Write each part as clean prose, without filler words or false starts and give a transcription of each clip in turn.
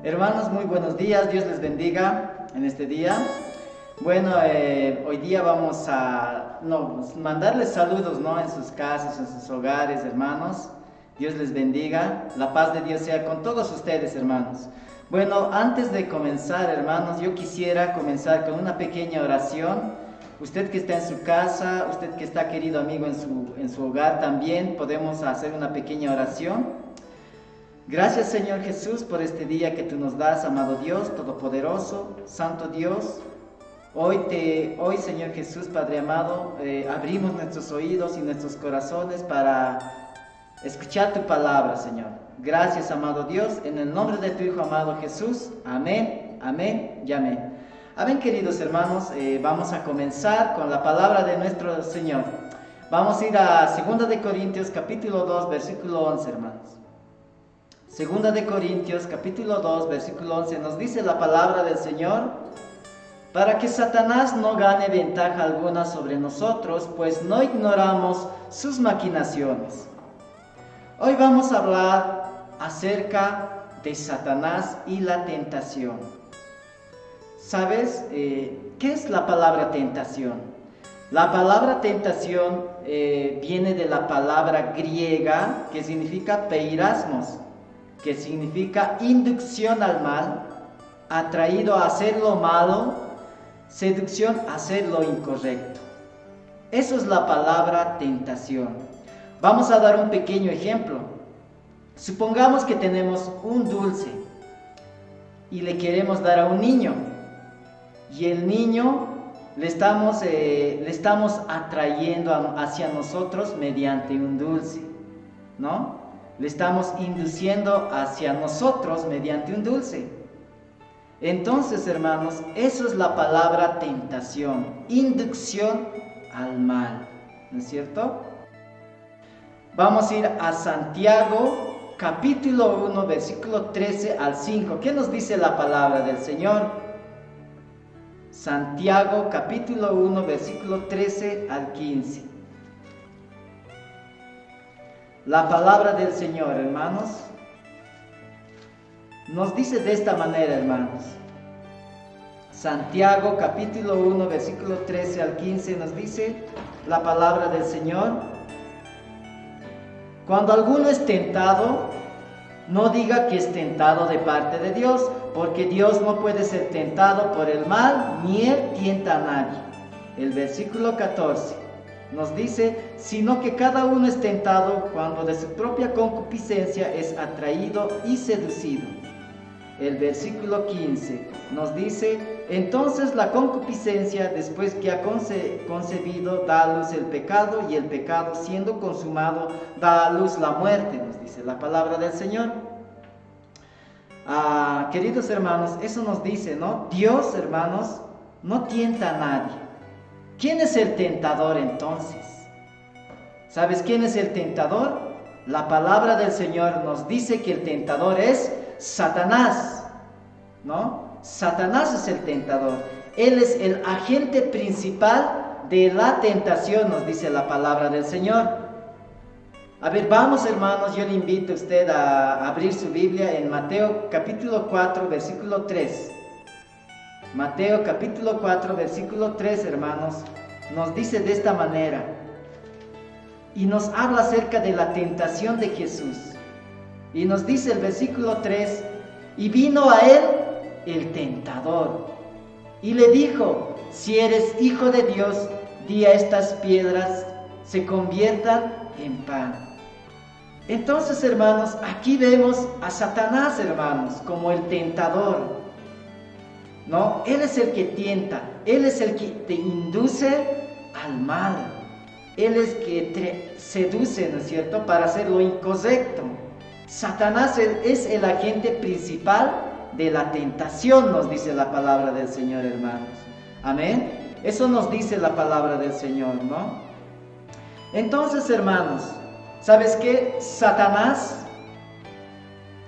Hermanos, muy buenos días, Dios les bendiga en este día. Bueno, hoy día vamos a mandarles saludos, ¿no? En sus casas, en sus hogares, hermanos. Dios les bendiga, la paz de Dios sea con todos ustedes, hermanos. Bueno, antes de comenzar, hermanos, yo quisiera comenzar con una pequeña oración. Usted que está en su casa, usted que está, querido amigo, en su hogar también, podemos hacer una pequeña oración. Gracias, Señor Jesús, por este día que tú nos das, amado Dios Todopoderoso, Santo Dios. Hoy, Señor Jesús, Padre amado, abrimos nuestros oídos y nuestros corazones para escuchar tu palabra, Señor. Gracias, amado Dios, en el nombre de tu Hijo amado Jesús. Amén, amén y amén. Amén, queridos hermanos, vamos a comenzar con la palabra de nuestro Señor. Vamos a ir a 2 de Corintios, capítulo 2, versículo 11, hermanos. Segunda de Corintios, capítulo 2, versículo 11, nos dice la palabra del Señor: para que Satanás no gane ventaja alguna sobre nosotros, pues no ignoramos sus maquinaciones. Hoy vamos a hablar acerca de Satanás y la tentación. ¿Sabes qué es la palabra tentación? La palabra tentación viene de la palabra griega que significa peirasmos, que significa inducción al mal, atraído a hacer lo malo, seducción a hacer lo incorrecto. Eso es la palabra tentación. Vamos a dar un pequeño ejemplo. Supongamos que tenemos un dulce y le queremos dar a un niño, y el niño le estamos atrayendo hacia nosotros mediante un dulce, ¿no? Le estamos induciendo hacia nosotros mediante un dulce. Entonces, hermanos, eso es la palabra tentación, inducción al mal, ¿no es cierto? Vamos a ir a Santiago, capítulo 1, versículo 13 al 5. ¿Qué nos dice la palabra del Señor? Santiago, capítulo 1, versículo 13 al 15. La palabra del Señor, hermanos, nos dice de esta manera, hermanos. Santiago, capítulo 1, versículo 13 al 15, nos dice la palabra del Señor: cuando alguno es tentado, no diga que es tentado de parte de Dios, porque Dios no puede ser tentado por el mal, ni Él tienta a nadie. El versículo 14 nos dice: sino que cada uno es tentado cuando de su propia concupiscencia es atraído y seducido. El versículo 15 nos dice: entonces la concupiscencia, después que ha concebido, da a luz el pecado, y el pecado, siendo consumado, da a luz la muerte, nos dice la palabra del Señor. Queridos hermanos, eso nos dice, ¿no? Dios, hermanos, no tienta a nadie. ¿Quién es el tentador entonces? ¿Sabes quién es el tentador? La palabra del Señor nos dice que el tentador es Satanás, ¿no? Satanás es el tentador. Él es el agente principal de la tentación, nos dice la palabra del Señor. A ver, vamos, hermanos, yo le invito a usted a abrir su Biblia en Mateo capítulo 4, versículo 3. Mateo capítulo 4, versículo 3, hermanos, nos dice de esta manera, y nos habla acerca de la tentación de Jesús. Y nos dice el versículo 3: y vino a él el tentador, y le dijo: si eres hijo de Dios, di a estas piedras se conviertan en pan. Entonces, hermanos, aquí vemos a Satanás, hermanos, como el tentador, ¿no? Él es el que tienta, Él es el que te induce al mal, Él es el que te seduce, ¿no es cierto?, para hacer lo incorrecto. Satanás es el agente principal de la tentación, nos dice la palabra del Señor, hermanos. Amén. Eso nos dice la palabra del Señor, ¿no? Entonces, hermanos, ¿sabes qué? Satanás,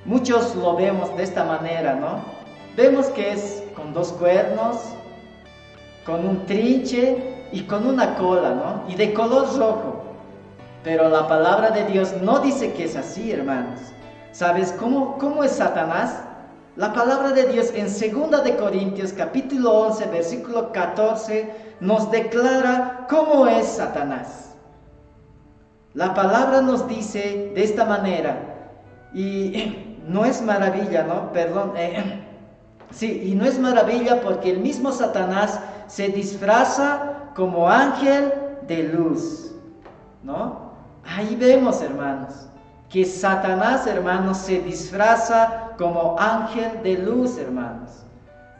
muchos lo vemos de esta manera, ¿no? Vemos que es con dos cuernos, con un trinche y con una cola, ¿no? Y de color rojo. Pero la palabra de Dios no dice que es así, hermanos. ¿Sabes cómo es Satanás? La palabra de Dios en 2 de Corintios capítulo 11 versículo 14 nos declara cómo es Satanás. La palabra nos dice de esta manera, y no es maravilla, ¿no? Perdón, sí, y no es maravilla porque el mismo Satanás se disfraza como ángel de luz, ¿no? Ahí vemos, hermanos, que Satanás, hermanos, se disfraza como ángel de luz, hermanos.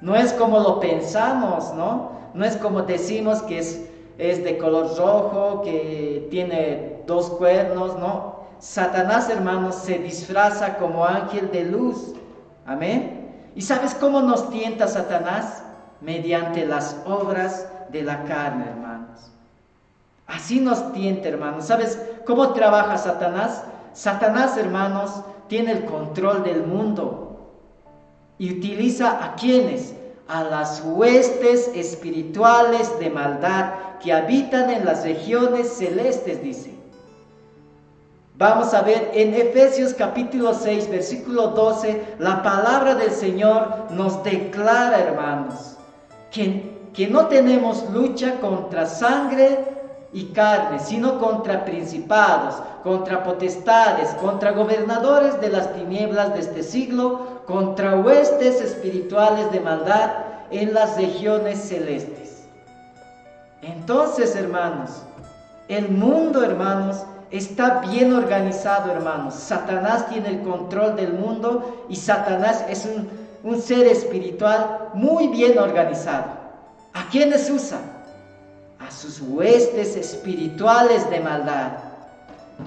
No es como lo pensamos, ¿no? No es como decimos que es de color rojo, que tiene 2 cuernos, ¿no? Satanás, hermanos, se disfraza como ángel de luz. Amén. ¿Y sabes cómo nos tienta Satanás? Mediante las obras de la carne, hermanos. Así nos tienta, hermanos. ¿Sabes cómo trabaja Satanás? Satanás, hermanos, tiene el control del mundo y utiliza ¿a quiénes? A las huestes espirituales de maldad que habitan en las regiones celestes, dice. Vamos a ver en Efesios capítulo 6, versículo 12, la palabra del Señor nos declara, hermanos, que no tenemos lucha contra sangre y carne, sino contra principados, contra potestades, contra gobernadores de las tinieblas de este siglo, contra huestes espirituales de maldad en las regiones celestes. Entonces, hermanos, el mundo, hermanos, está bien organizado, hermanos. Satanás tiene el control del mundo y Satanás es un ser espiritual muy bien organizado. ¿A quiénes usa? A sus huestes espirituales de maldad,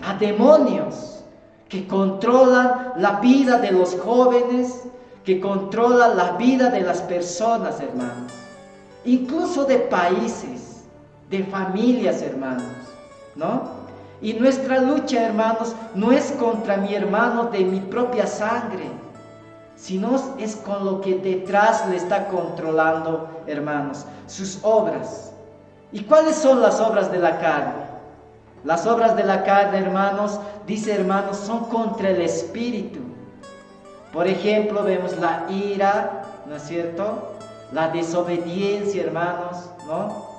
a demonios que controlan la vida de los jóvenes, que controlan la vida de las personas, hermanos, incluso de países, de familias, hermanos, ¿no? Y nuestra lucha, hermanos, no es contra mi hermano de mi propia sangre, sino es con lo que detrás le está controlando, hermanos, sus obras. ¿Y cuáles son las obras de la carne? Las obras de la carne, hermanos, dice, hermanos, son contra el espíritu. Por ejemplo, vemos la ira, ¿no es cierto? La desobediencia, hermanos, ¿no?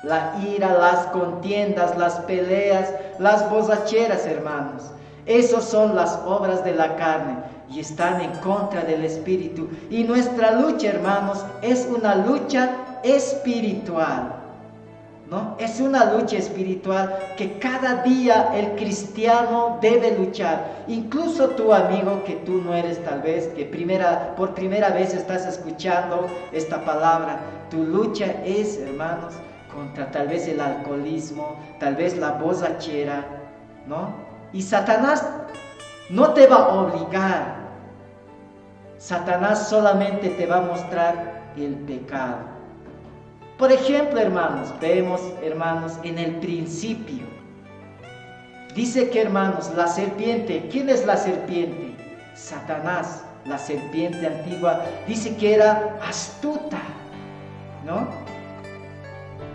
La ira, las contiendas, las peleas, las borracheras, hermanos. Esas son las obras de la carne y están en contra del espíritu. Y nuestra lucha, hermanos, es una lucha espiritual, ¿no? Es una lucha espiritual que cada día el cristiano debe luchar. Incluso tu amigo, que tú no eres tal vez, que por primera vez estás escuchando esta palabra, tu lucha es, hermanos, contra tal vez el alcoholismo, tal vez la borrachera, ¿no? Y Satanás no te va a obligar. Satanás solamente te va a mostrar el pecado. Por ejemplo, hermanos, vemos, hermanos, en el principio. Dice que, hermanos, la serpiente, ¿quién es la serpiente? Satanás, la serpiente antigua, dice que era astuta, ¿no?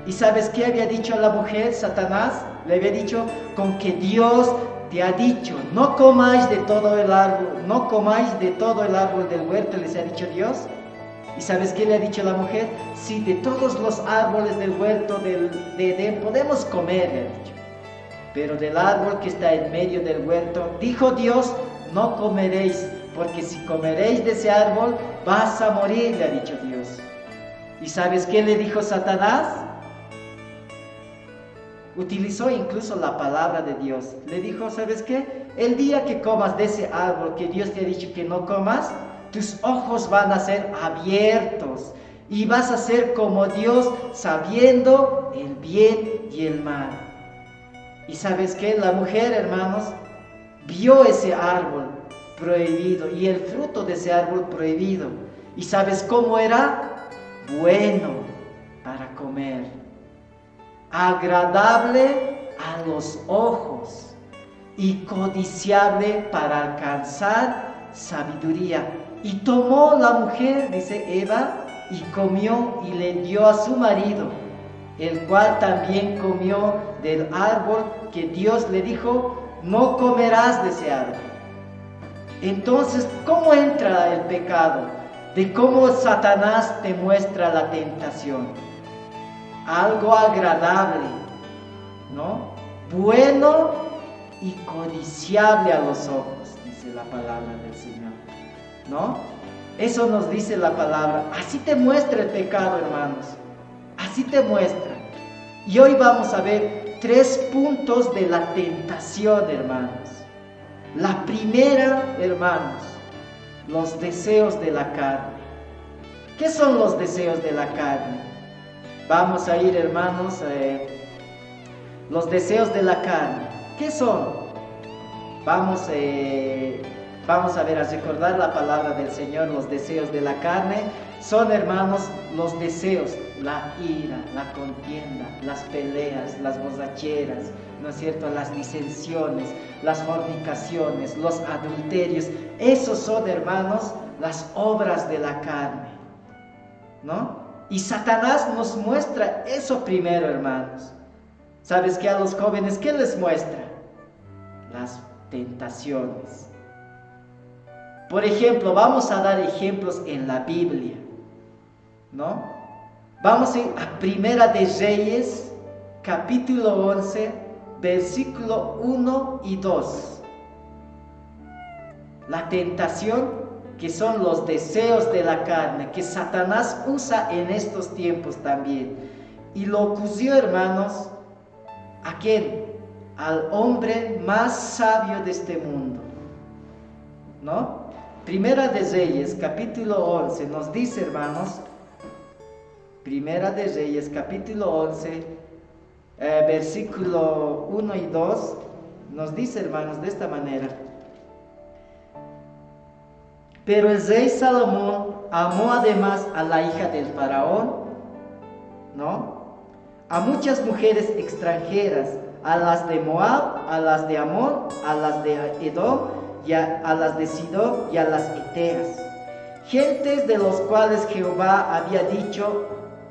¿Y sabes qué había dicho a la mujer, Satanás? Le había dicho, con que Dios te ha dicho, no comáis de todo el árbol, no comáis de todo el árbol del huerto, les ha dicho Dios. ¿Y sabes qué le ha dicho la mujer? Sí, de todos los árboles del huerto de Edén podemos comer, le ha dicho. Pero del árbol que está en medio del huerto, dijo Dios, no comeréis, porque si comeréis de ese árbol, vas a morir, le ha dicho Dios. ¿Y sabes qué le dijo Satanás? Utilizó incluso la palabra de Dios. Le dijo, ¿sabes qué? El día que comas de ese árbol que Dios te ha dicho que no comas, tus ojos van a ser abiertos y vas a ser como Dios, sabiendo el bien y el mal. ¿Y sabes qué? La mujer, hermanos, vio ese árbol prohibido y el fruto de ese árbol prohibido. ¿Y sabes cómo era? Bueno para comer, agradable a los ojos y codiciable para alcanzar sabiduría. Y tomó la mujer, dice Eva, y comió y le dio a su marido, el cual también comió del árbol que Dios le dijo, no comerás de ese árbol. Entonces, ¿cómo entra el pecado? De cómo Satanás te muestra la tentación. Algo agradable, ¿no? Bueno y codiciable a los ojos, dice la palabra del Señor, ¿no? Eso nos dice la palabra. Así te muestra el pecado, hermanos. Así te muestra. Y hoy vamos a ver 3 puntos de la tentación, hermanos. La primera, hermanos, los deseos de la carne. ¿Qué son los deseos de la carne? Vamos a ir, hermanos, los deseos de la carne. ¿Qué son? Vamos a ver, a recordar la palabra del Señor. Los deseos de la carne son, hermanos, los deseos, la ira, la contienda, las peleas, las borracheras, ¿no es cierto? Las disensiones, las fornicaciones, los adulterios. Esos son, hermanos, las obras de la carne, ¿no? Y Satanás nos muestra eso primero, hermanos. ¿Sabes qué? A los jóvenes, ¿qué les muestra? Las tentaciones. Por ejemplo, vamos a dar ejemplos en la Biblia, ¿no? Vamos a ir a Primera de Reyes, capítulo 11, versículo 1 y 2. La tentación, que son los deseos de la carne, que Satanás usa en estos tiempos también. Y lo ocurrió, hermanos, ¿a quién? Al hombre más sabio de este mundo, ¿no? Primera de Reyes, capítulo 11, nos dice, hermanos, Primera de Reyes, capítulo 11, versículo 1 y 2, nos dice, hermanos, de esta manera. Pero el rey Salomón amó además a la hija del faraón, ¿no? A muchas mujeres extranjeras, a las de Moab, a las de Amón, a las de Edom, y a las de Sidón y a las Eteas, gentes de los cuales Jehová había dicho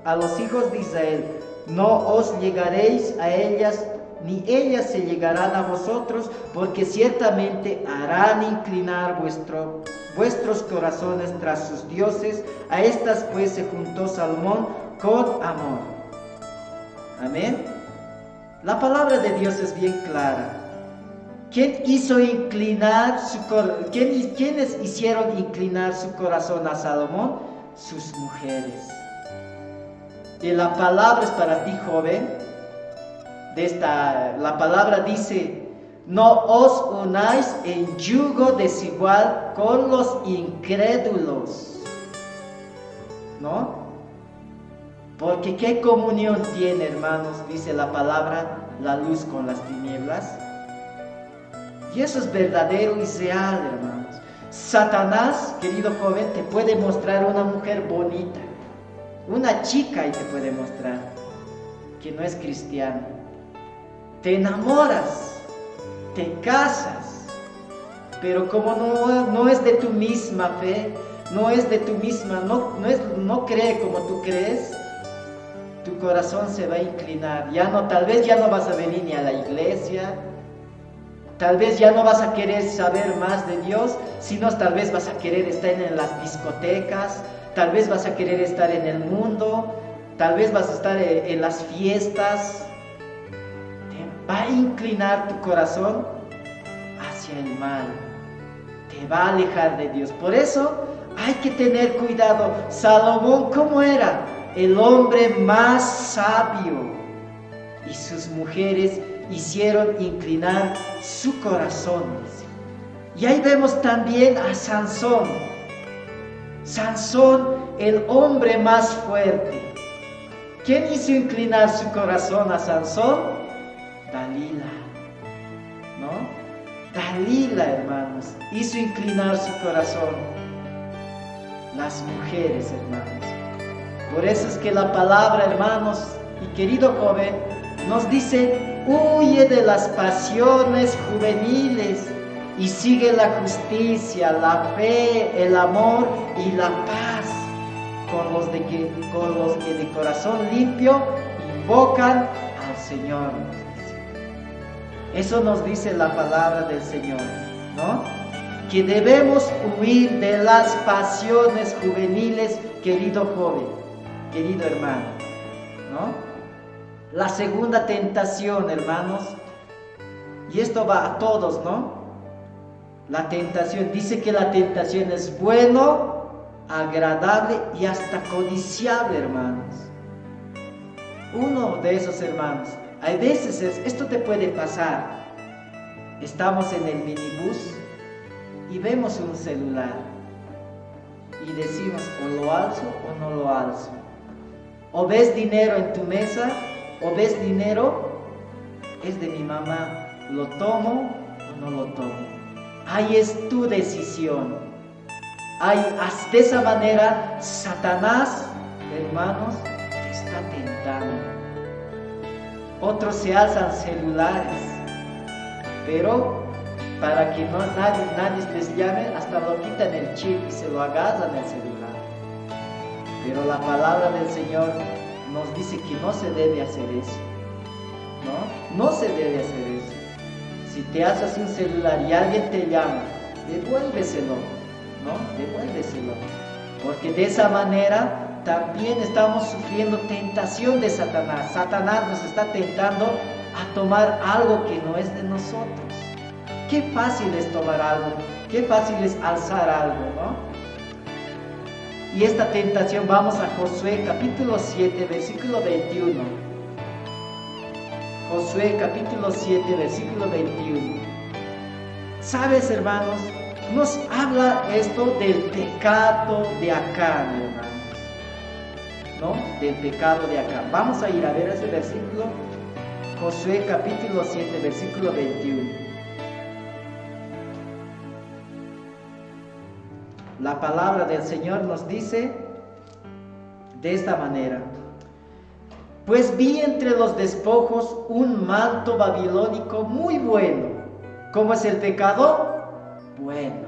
a los hijos de Israel: no os llegaréis a ellas, ni ellas se llegarán a vosotros, porque ciertamente harán inclinar vuestros corazones tras sus dioses. A estas pues se juntó Salomón con amor. Amén. La palabra de Dios es bien clara. ¿Quiénes hicieron inclinar su corazón a Salomón? Sus mujeres. Y la palabra es para ti, joven. La palabra dice: no os unáis en yugo desigual con los incrédulos, ¿no? Porque ¿qué comunión tiene, hermanos? Dice la palabra, la luz con las tinieblas. Y eso es verdadero y real, hermanos. Satanás, querido joven, te puede mostrar una mujer bonita, una chica, y te puede mostrar que no es cristiana. Te enamoras, te casas, pero como no es de tu misma fe, no es de tu misma, no cree como tú crees, tu corazón se va a inclinar. Tal vez ya no vas a venir ni a la iglesia. Tal vez ya no vas a querer saber más de Dios, sino tal vez vas a querer estar en las discotecas, tal vez vas a querer estar en el mundo, tal vez vas a estar en las fiestas. Te va a inclinar tu corazón hacia el mal, te va a alejar de Dios. Por eso hay que tener cuidado. Salomón, ¿cómo era? El hombre más sabio, y sus mujeres hicieron inclinar su corazón. Y ahí vemos también a Sansón. Sansón, el hombre más fuerte. ¿Quién hizo inclinar su corazón a Sansón? Dalila, ¿no? Dalila, hermanos, hizo inclinar su corazón. Las mujeres, hermanos. Por eso es que la palabra, hermanos y querido joven, nos dice: huye de las pasiones juveniles y sigue la justicia, la fe, el amor y la paz con los que de corazón limpio invocan al Señor. Eso nos dice la palabra del Señor, ¿no? que debemos huir de las pasiones juveniles, querido joven, querido hermano, ¿no? La segunda tentación, hermanos, y esto va a todos, ¿no? La tentación, dice que la tentación es bueno, agradable y hasta codiciable, hermanos. Uno de esos, hermanos, hay veces esto te puede pasar. Estamos en el minibús y vemos un celular y decimos, o lo alzo o no lo alzo. O ves dinero en tu mesa, o ves dinero, es de mi mamá, ¿lo tomo o no lo tomo? Ahí es tu decisión. De esa manera, Satanás, hermanos, te está tentando. Otros se alzan celulares, pero para que nadie les llame, hasta lo quitan el chip y se lo agarran el celular. Pero la palabra del Señor nos dice que no se debe hacer eso, ¿no? No se debe hacer eso. Si te alzas un celular y alguien te llama, devuélveselo, ¿no? Devuélveselo. Porque de esa manera también estamos sufriendo tentación de Satanás. Satanás nos está tentando a tomar algo que no es de nosotros. Qué fácil es tomar algo, qué fácil es alzar algo, ¿no? Y esta tentación, vamos a Josué capítulo 7, versículo 21. Josué capítulo 7, versículo 21. ¿Sabes, hermanos? Nos habla esto del pecado de Acán, hermanos, ¿no? Del pecado de Acán. Vamos a ir a ver ese versículo. Josué capítulo 7, versículo 21. La palabra del Señor nos dice de esta manera: pues vi entre los despojos un manto babilónico muy bueno. ¿Cómo es el pecado? Bueno.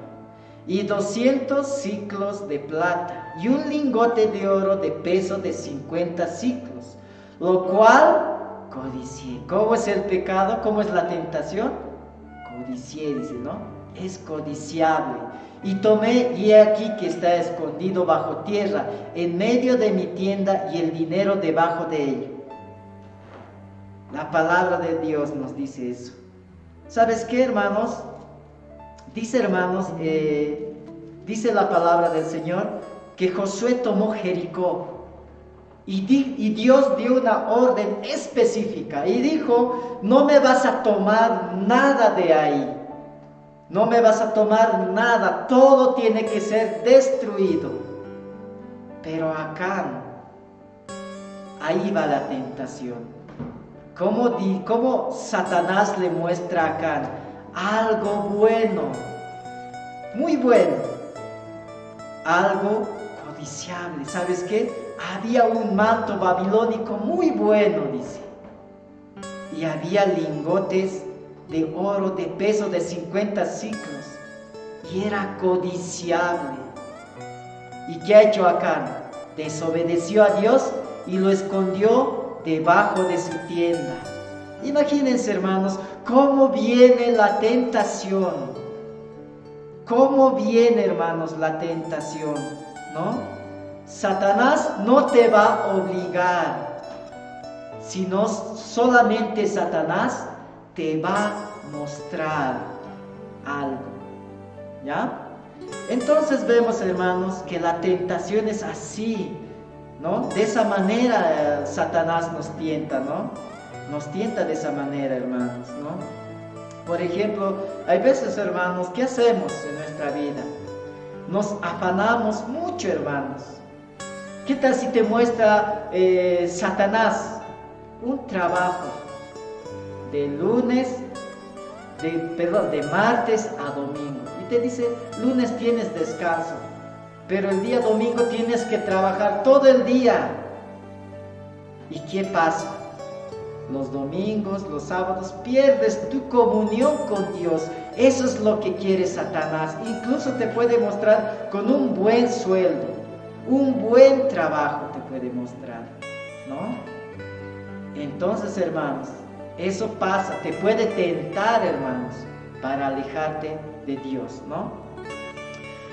Y 200 siclos de plata y un lingote de oro de peso de 50 siclos, lo cual codicié. ¿Cómo es el pecado? ¿Cómo es la tentación? Codicié, dice, ¿no? Es codiciable. Y tomé, y he aquí que está escondido bajo tierra, en medio de mi tienda, y el dinero debajo de ella. La palabra de Dios nos dice eso. ¿Sabes qué, hermanos? Dice, hermanos, dice la palabra del Señor que Josué tomó Jericó. Y Dios dio una orden específica y dijo: no me vas a tomar nada de ahí. No me vas a tomar nada, todo tiene que ser destruido. Pero Acán, ahí va la tentación. ¿Cómo Satanás le muestra a Acán? Algo bueno, muy bueno, algo codiciable. ¿Sabes qué? Había un manto babilónico muy bueno, dice, y había lingotes de oro de peso de 50 siclos, y era codiciable. ¿Y qué ha hecho Acán? Desobedeció a Dios y lo escondió debajo de su tienda. Imagínense, hermanos, cómo viene la tentación. Cómo viene, hermanos, la tentación, ¿no? Satanás no te va a obligar, sino solamente Satanás te va a mostrar algo, ¿ya? Entonces vemos, hermanos, que la tentación es así, ¿no? De esa manera Satanás nos tienta, ¿no? Nos tienta de esa manera, hermanos, ¿no? Por ejemplo, hay veces, hermanos, ¿qué hacemos en nuestra vida? Nos afanamos mucho, hermanos. ¿Qué tal si te muestra Satanás un trabajo de martes a domingo? Y te dice, lunes tienes descanso, pero el día domingo tienes que trabajar todo el día. ¿Y qué pasa? Los domingos, los sábados, pierdes tu comunión con Dios. Eso es lo que quiere Satanás. Incluso te puede mostrar con un buen sueldo, un buen trabajo te puede mostrar, ¿no? Entonces, hermanos, eso pasa, te puede tentar, hermanos, para alejarte de Dios, ¿no?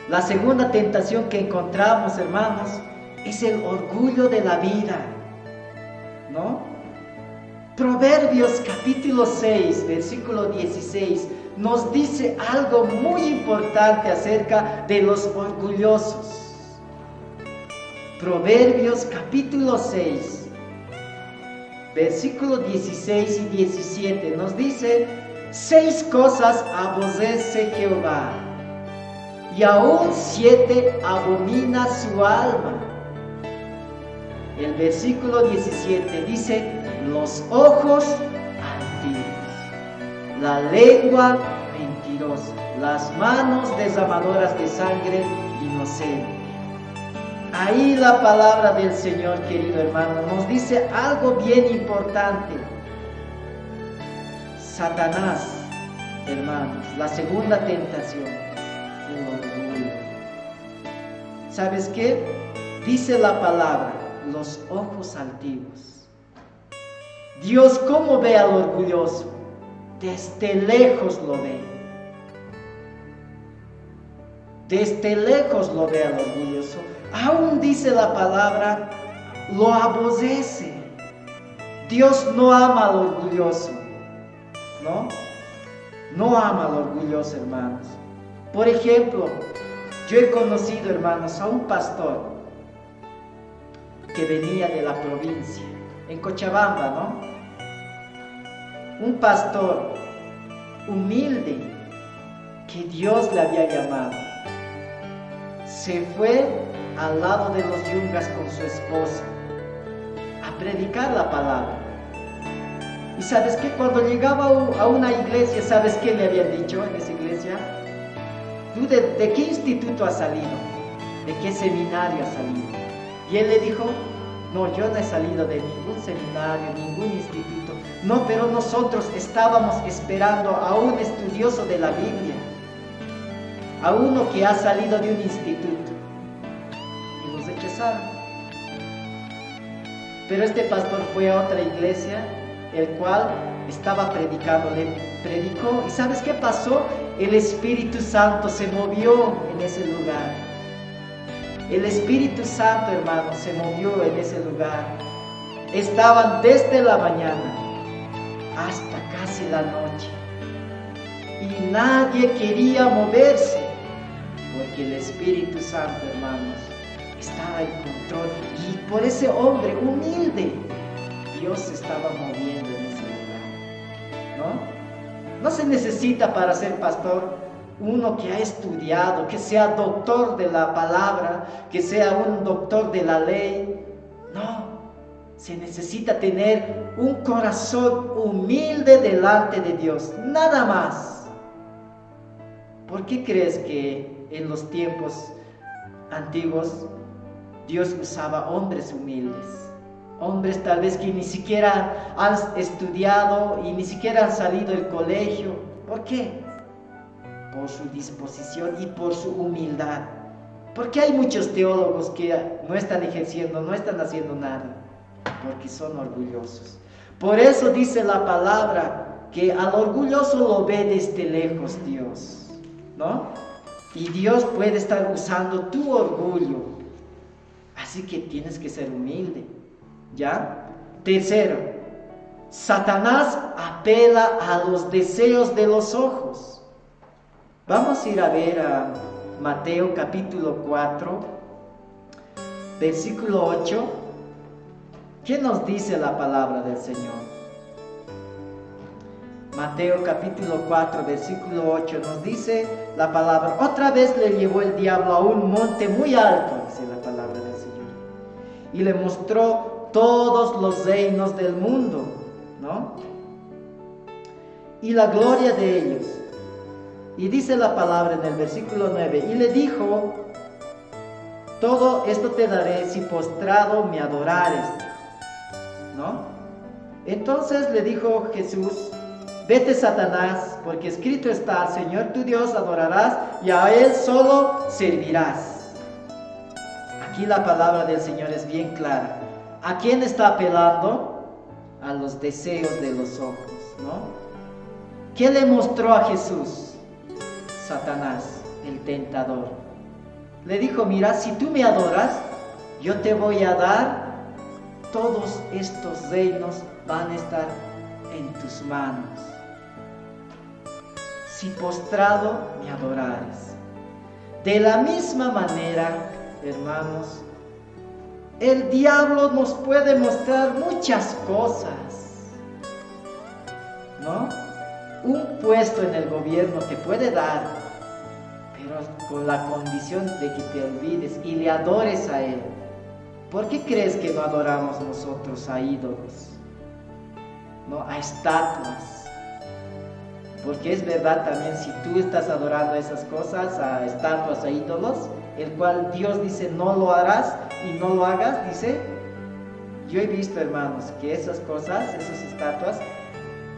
La segunda tentación que encontramos, hermanos, es el orgullo de la vida, ¿no? Proverbios capítulo 6, versículo 16, nos dice algo muy importante acerca de los orgullosos. Proverbios capítulo 6, versículo 16 y 17 nos dice: 6 cosas aborrece Jehová, y aún 7 abomina su alma. El versículo 17 dice: los ojos altivos, la lengua mentirosa, las manos derramadoras de sangre inocente. Ahí la palabra del Señor, querido hermano, nos dice algo bien importante. Satanás, hermanos, la segunda tentación, el orgullo. ¿Sabes qué? Dice la palabra, los ojos altivos. Dios, ¿cómo ve al orgulloso? Desde lejos lo ve. Desde lejos lo ve al orgulloso. Aún dice la palabra, lo aborrece. Dios no ama al orgulloso, ¿no? No ama al orgulloso, hermanos. Por ejemplo, yo he conocido, hermanos, a un pastor que venía de la provincia, en Cochabamba, ¿no? Un pastor humilde que Dios le había llamado. Se fue al lado de los yungas con su esposa a predicar la palabra. Y sabes que cuando llegaba a una iglesia, ¿sabes qué le habían dicho en esa iglesia? ¿Tú de qué instituto has salido? ¿De qué seminario has salido? Y él le dijo: no, yo no he salido de ningún seminario, ningún instituto. No, pero nosotros estábamos esperando a un estudioso de la Biblia, a uno que ha salido de un instituto. Y los rechazaron. Pero este pastor fue a otra iglesia, el cual estaba predicando, le predicó. ¿Y sabes qué pasó? El Espíritu Santo se movió en ese lugar. El Espíritu Santo, hermano, se movió en ese lugar. Estaban desde la mañana hasta casi la noche. Y nadie quería moverse, porque el Espíritu Santo, hermanos, estaba en control. Y por ese hombre humilde, Dios se estaba moviendo en ese lugar, ¿no? No se necesita para ser pastor uno que ha estudiado, que sea doctor de la palabra, que sea un doctor de la ley. No, se necesita tener un corazón humilde delante de Dios, nada más. ¿Por qué crees que en los tiempos antiguos Dios usaba hombres humildes? Hombres tal vez que ni siquiera han estudiado y ni siquiera han salido del colegio. ¿Por qué? Por su disposición y por su humildad. Porque hay muchos teólogos que no están ejerciendo, no están haciendo nada, porque son orgullosos. Por eso dice la palabra que al orgulloso lo ve desde lejos Dios, ¿no? Y Dios puede estar usando tu orgullo. Así que tienes que ser humilde, ¿ya? Tercero, Satanás apela a los deseos de los ojos. Vamos a ir a ver a Mateo capítulo 4, versículo 8. ¿Qué nos dice la palabra del Señor? Mateo capítulo 4, versículo 8 nos dice la palabra: otra vez le llevó el diablo a un monte muy alto, dice la palabra del Señor, y le mostró todos los reinos del mundo, ¿no? Y la gloria de ellos. Y dice la palabra en el versículo 9: y le dijo: todo esto te daré si postrado me adorares, ¿no? Entonces le dijo Jesús: vete, Satanás, porque escrito está: al Señor tu Dios adorarás y a Él solo servirás. Aquí la palabra del Señor es bien clara. ¿A quién está apelando? A los deseos de los ojos, ¿no? ¿Qué le mostró a Jesús? Satanás, el tentador. le dijo, mira, si tú me adoras, yo te voy a dar, todos estos reinos van a estar en tus manos. Si postrado me adorares. De la misma manera, hermanos, el diablo nos puede mostrar muchas cosas, ¿no? Un puesto en el gobierno te puede dar, pero con la condición de que te olvides y le adores a él. ¿Por qué crees que no adoramos nosotros a ídolos? ¿No? A estatuas. Porque es verdad también, si tú estás adorando esas cosas, a estatuas, a ídolos, el cual Dios dice no lo harás y no lo hagas, dice, yo he visto, hermanos, que esas cosas, esas estatuas,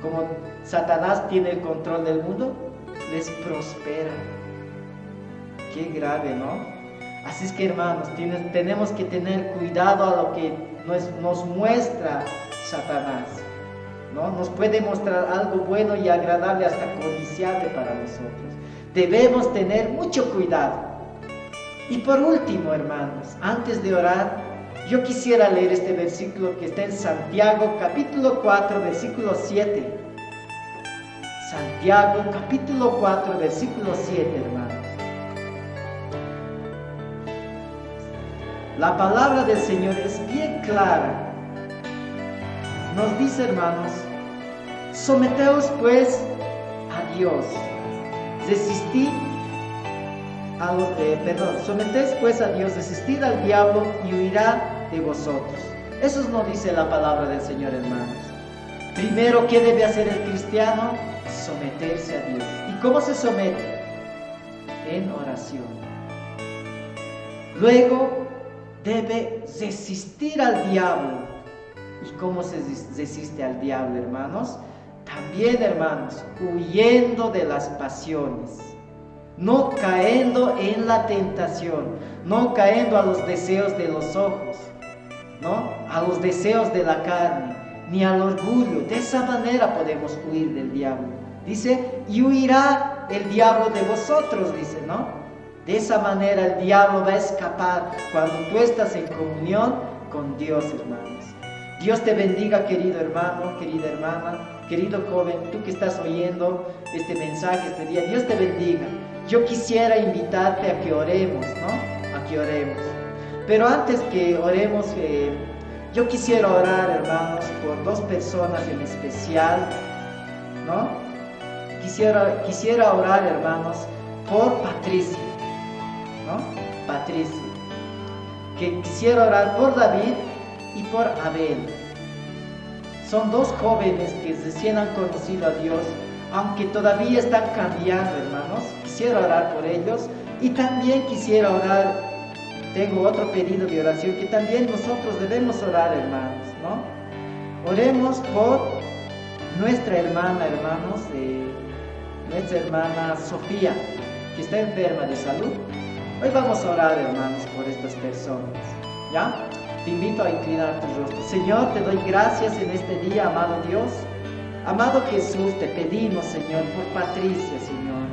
como Satanás tiene el control del mundo, les prospera. Qué grave, ¿no? Así es que, hermanos, tenemos que tener cuidado a lo que nos muestra Satanás, ¿no? Nos puede mostrar algo bueno y agradable, hasta codiciable para nosotros. Debemos tener mucho cuidado. Y por último, hermanos, antes de orar, yo quisiera leer este versículo que está en Santiago, capítulo 4, versículo 7. Santiago, capítulo 4, versículo 7, hermanos. La palabra del Señor es bien clara. Nos dice, hermanos, someteos pues a Dios, someteos pues a Dios, resistid al diablo y huirá de vosotros. Eso nos dice la palabra del Señor, hermanos. Primero, ¿qué debe hacer el cristiano? Someterse a Dios. ¿Y cómo se somete? En oración. Luego, debe resistir al diablo. ¿Y cómo se resiste al diablo, hermanos? También, hermanos, huyendo de las pasiones, no cayendo en la tentación, no cayendo a los deseos de los ojos, ¿no? A los deseos de la carne, ni al orgullo. De esa manera podemos huir del diablo. Dice, y huirá el diablo de vosotros, dice, ¿no? De esa manera el diablo va a escapar cuando tú estás en comunión con Dios, hermanos. Dios te bendiga, querido hermano, querida hermana, querido joven, tú que estás oyendo este mensaje este día. Dios te bendiga. Yo quisiera invitarte a que oremos, ¿no? A que oremos. Pero antes que oremos, yo quisiera orar, hermanos, por dos personas en especial, ¿no? Quisiera orar, hermanos, por Patricia, ¿no? Patricia. Que quisiera orar por David y por Abel. Son dos jóvenes que recién han conocido a Dios, aunque todavía están cambiando, hermanos. Quisiera orar por ellos. Y también quisiera orar, tengo otro pedido de oración que también nosotros debemos orar, hermanos, ¿no? Oremos por nuestra hermana, hermanos, nuestra hermana Sofía, que está enferma de salud. Hoy vamos a orar, hermanos, por estas personas, ¿ya? Te invito a inclinar tu rostro. Señor, te doy gracias en este día, amado Dios. Amado Jesús, te pedimos, Señor, por Patricia, Señor,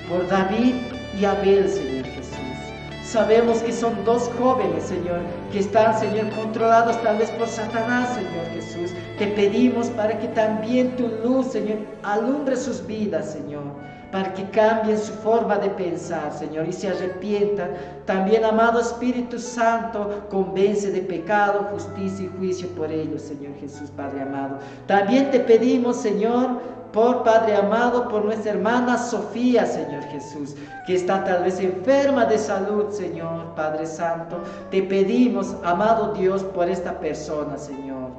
por David y Abel, Señor Jesús. Sabemos que son dos jóvenes, Señor, que están, Señor, controlados tal vez por Satanás, Señor Jesús. Te pedimos para que también tu luz, Señor, alumbre sus vidas, Señor, para que cambien su forma de pensar, Señor, y se arrepientan. También, amado Espíritu Santo, convence de pecado, justicia y juicio por ellos, Señor Jesús, Padre amado. También te pedimos, Señor, por Padre amado, por nuestra hermana Sofía, Señor Jesús, que está tal vez enferma de salud, Señor, Padre Santo. Te pedimos, amado Dios, por esta persona, Señor.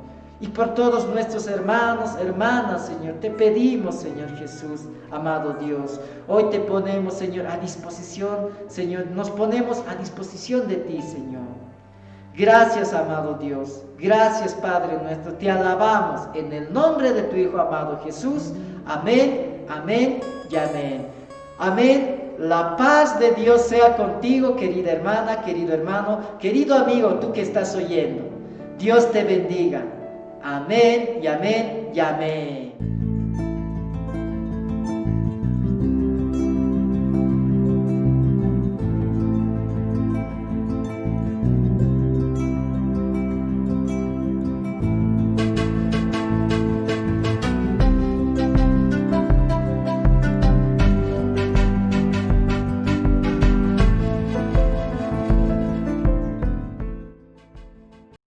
Y por todos nuestros hermanos, hermanas, Señor, te pedimos, Señor Jesús, amado Dios. Hoy te ponemos, Señor, a disposición, Señor, nos ponemos a disposición de ti, Señor. Gracias, amado Dios. Gracias, Padre nuestro. Te alabamos en el nombre de tu Hijo amado Jesús. Amén, amén y amén. Amén. La paz de Dios sea contigo, querida hermana, querido hermano, querido amigo, tú que estás oyendo. Dios te bendiga. Amén y amén y amén.